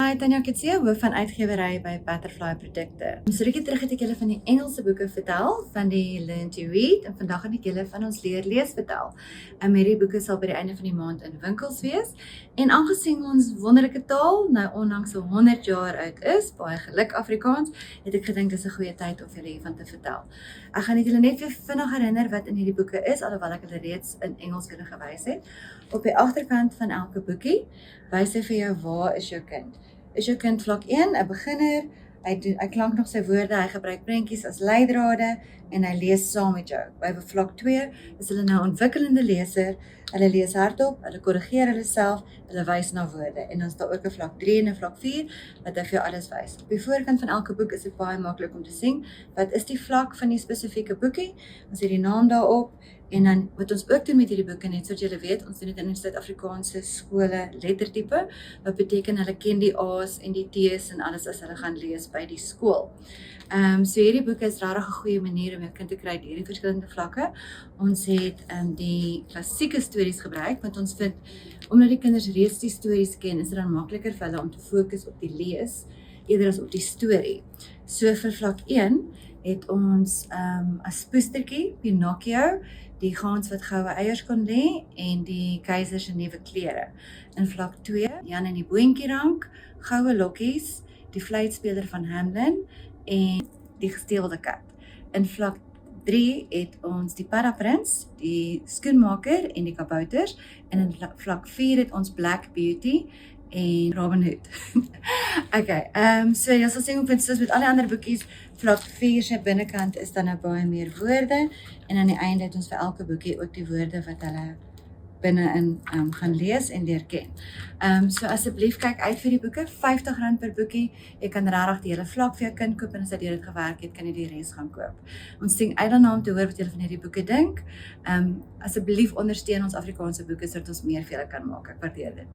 my, Tanya Kutsie, hoof van uitgewerry by Butterfly Produkte. So rukkie terug het ek julle van die Engelse boeke vertel, van die Learn to Read, en vandag gaan ek julle van ons leer lees vertel. Hierdie boeke sal by die einde van die maand in winkels wees, en aangesien ons wonderlike taal nou onlangs so 100 jaar oud is, baie geluk Afrikaans, het ek gedink dis 'n goeie tyd om julle hiervan te vertel. Ek gaan julle net weer vinnig herinner wat in hierdie boeke is, alhoewel ek hulle reeds in Engels kunnen gewys het. Op die agterkant van elke boekie wys hy vir jou waar is jou kind. Is jou kind vlak 1, 'n beginner, hy klank nog sy woorde, hy gebruik prentjies as leidrade en hy lees saam met jou. By vlak 2 is hulle nou ontwikkelende leser, hulle lees hardop, hulle korrigeer hulle self, hulle wys na woorde. En dan is daar ook 'n vlak 3 en 'n vlak 4 wat hy vir jou alles wys. Op die voorkant van elke boek is dit baie maklik om te sien wat is die vlak van die spesifieke boekie, ons het die naam daarop. En dan wat ons ook doen met hierdie boeke, net soos julle weet, ons doen dit in Suid-Afrikaanse skole lettertype, wat beteken hulle ken die A's en die T's en alles as hulle gaan lees by die skool. So hierdie boeke is regtig 'n goeie manier om jou kind te kry uit hierdie verskillende vlakke. Ons het die klassieke stories gebruik, want ons vind, omdat die kinders reeds die stories ken, is dit dan makliker vir hulle om te fokus op die lees, eerder as op die storie. So vir vlak 1 het ons as poestertjie, Pinocchio, die gans wat goue eiers kon lê en die keiser se nuwe klere. In vlak 2, Jan en die boontjierank, goue lokkies, die fluitspeler van Hamlin en die gesteelde kat. In vlak 3 het ons die Paddaprins, die skoenmaker en die kabouters, en in vlak 4 het ons Black Beauty en Robin Hood. Okay, so jy sal sien soos met alle ander boekies, vlak 4 se binnekant is dan nou baie meer woorde, en aan die einde het ons vir elke boekie ook die woorde wat hulle binne-in gaan lees en leer ken. So asseblief kyk uit vir die boeke, R50 per boekie, jy kan regtig die hele vlak vir jou kind koop, en as dit dit gewerk het, kan jy die res gaan koop. Ons sien uit daarna om te hoor wat julle van hierdie boeke dink. Asseblief ondersteun ons Afrikaanse boeke, sodat ons meer vir julle kan maak, ek waardeer dit.